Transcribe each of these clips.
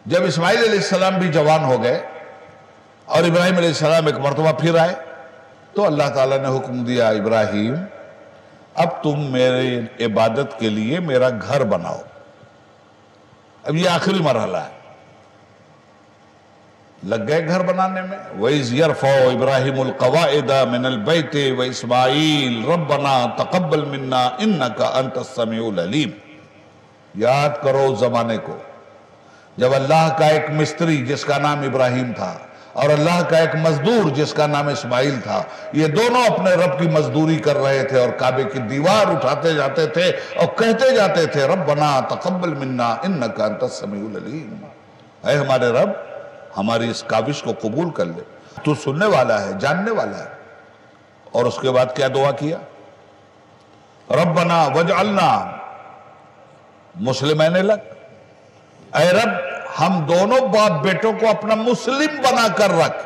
جب اسماعیل علیہ السلام بھی جوان ہو گئے اور ابراہیم علیہ السلام ایک مرتبہ پھر آئے تو اللہ تعالیٰ نے حکم دیا ابراہیم اب تم میرے عبادت کے لیے میرا گھر بناؤ. اب یہ آخری مرحلہ ہے. لگ گئے گھر بنانے میں. وَإِذْ يَرْفَعُ إِبْرَاهِيمُ الْقَوَاعِدَ مِنَ الْبَيْتِ وَإِسْمَاعِيلُ رَبَّنَا تَقَبَّلْ مِنَّا إِنَّكَ أَنْتَ السَّمِيعُ الْعَلِيمُ. یاد کرو زمانے کو جب اللہ کا ایک مستری جس کا نام ابراہیم تھا اور اللہ کا ایک مزدور جس کا نام اسماعیل تھا، یہ دونوں اپنے رب کی مزدوری کر رہے تھے اور کعبے کی دیوار اٹھاتے جاتے تھے اور کہتے جاتے تھے ربنا تقبل منا انک انت السمیع العلیم. اے ہمارے رب ہماری اس کاوش کو قبول کر لے، تو سننے والا ہے، جاننے والا ہے. اور اس کے بعد کیا دعا کیا؟ ربنا وجعلنا مسلمین لک. اے رب ہم دونوں باپ بیٹوں کو اپنا مسلم بنا کر رکھ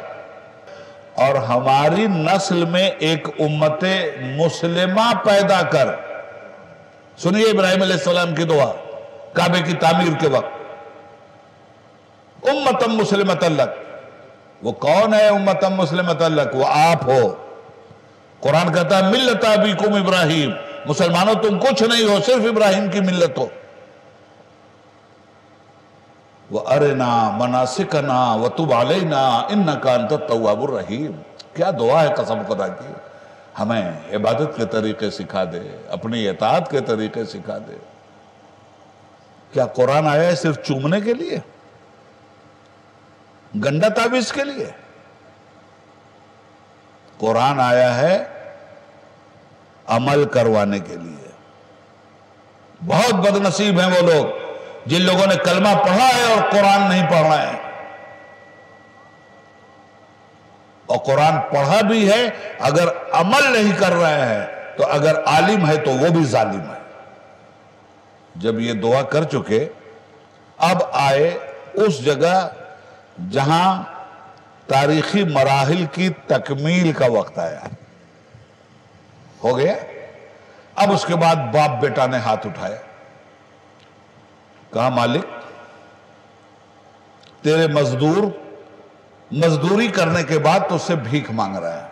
اور ہماری نسل میں ایک امت مسلمہ پیدا کر. سنیے ابراہیم علیہ السلام کی دعا کعبے کی تعمیر کے وقت. امتم مسلمۃ لک. وہ کون ہے امتم مسلمۃ لک؟ وہ آپ ہو. قرآن کہتا ہے ملت ابیکم ابراہیم. مسلمانوں تم کچھ نہیں ہو، صرف ابراہیم کی ملت ہو. وَأَرِنَا مَنَاسِكَنَا وَتُبْ عَلَيْنَا إِنَّكَ أَنْتَ التَّوَّابُ الرَّحِيمُ. کیا دعا ہے قسم خدا کی. ہمیں عبادت کے طریقے سکھا دے، اپنی اطاعت کے طریقے سکھا دے. کیا قرآن آیا ہے صرف چومنے کے لیے، گندا تعویذ کے لیے؟ قرآن آیا ہے عمل کروانے کے لیے. بہت بد نصیب ہیں وہ لوگ جن لوگوں نے کلمہ پڑھا ہے اور قرآن نہیں پڑھا ہے. اور قرآن پڑھا بھی ہے اگر عمل نہیں کر رہے ہیں تو اگر عالم ہے تو وہ بھی ظالم ہے. جب یہ دعا کر چکے اب آئے اس جگہ جہاں تاریخی مراحل کی تکمیل کا وقت آیا. ہو گیا. اب اس کے بعد باپ بیٹا نے ہاتھ اٹھایا، کہا مالک تیرے مزدور مزدوری کرنے کے بعد تو اس سے بھیک مانگ رہا ہے.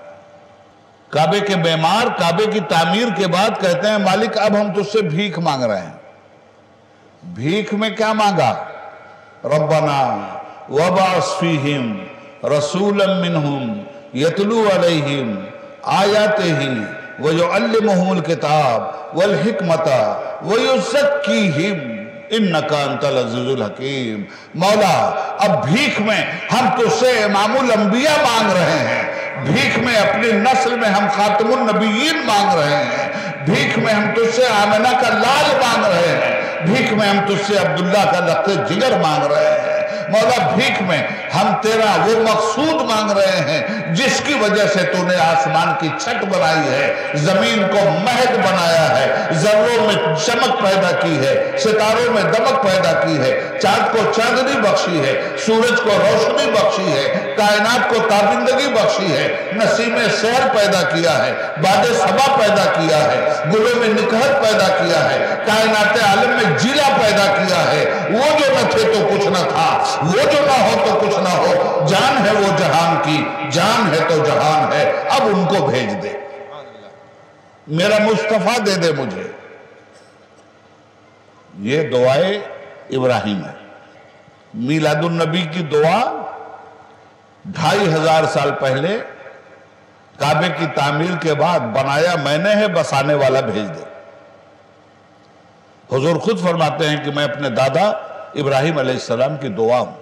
کعبے کے بیمار کعبے کی تعمیر کے بعد کہتے ہیں مالک اب ہم تجھ سے بھیک مانگ رہے ہیں. بھیک میں کیا مانگا؟ ربنا وبعث فیہم رسولا منہم یتلو علیہم آیاتہ ویعلمہم الکتاب والحکمت ویزکیہم انکا انت العزیز الحکیم. مولا اب بھیک میں ہم تجھ سے امام الانبیاء مانگ رہے ہیں. بھیک میں اپنی نسل میں ہم خاتم النبیین مانگ رہے ہیں. بھیک میں ہم تجھ سے آمنہ کا لال مانگ رہے ہیں. بھیک میں ہم تجھ سے عبداللہ کا لقب جگر مانگ رہے ہیں. مولا بھیک میں ہم تیرا وہ مقصود مانگ رہے ہیں جس کی وجہ سے تو نے آسمان کی چھت بنائی ہے، زمین کو مہد بنایا ہے، ذروں میں چمک پیدا کی ہے، ستاروں میں دمک پیدا کی ہے، چاند کو چاندنی بخشی ہے، سورج کو روشنی بخشی ہے، کائنات کو تابندگی بخشی ہے، نسیم سحر پیدا کیا ہے، باد صبا پیدا کیا ہے، گلوں میں نکہت پیدا کیا ہے، کائنات عالم میں جیلا پیدا کیا ہے. وہ جو نہ تھے تو کچھ نہ تھا، وہ جو نہ ہو تو کچھ نہ ہو. جان ہے وہ جہان کی، جان ہے تو جہان ہے. اب ان کو بھیج دے، میرا مصطفیٰ دے دے مجھے. یہ دعائے ابراہیم ہے. میلاد النبی کی دعا 2500 سال پہلے کعبے کی تعمیر کے بعد بنایا میں نے ہے، بسانے والا بھیج دے. حضور خود فرماتے ہیں کہ میں اپنے دادا ابراہیم علیہ السلام کی دعا ہوں.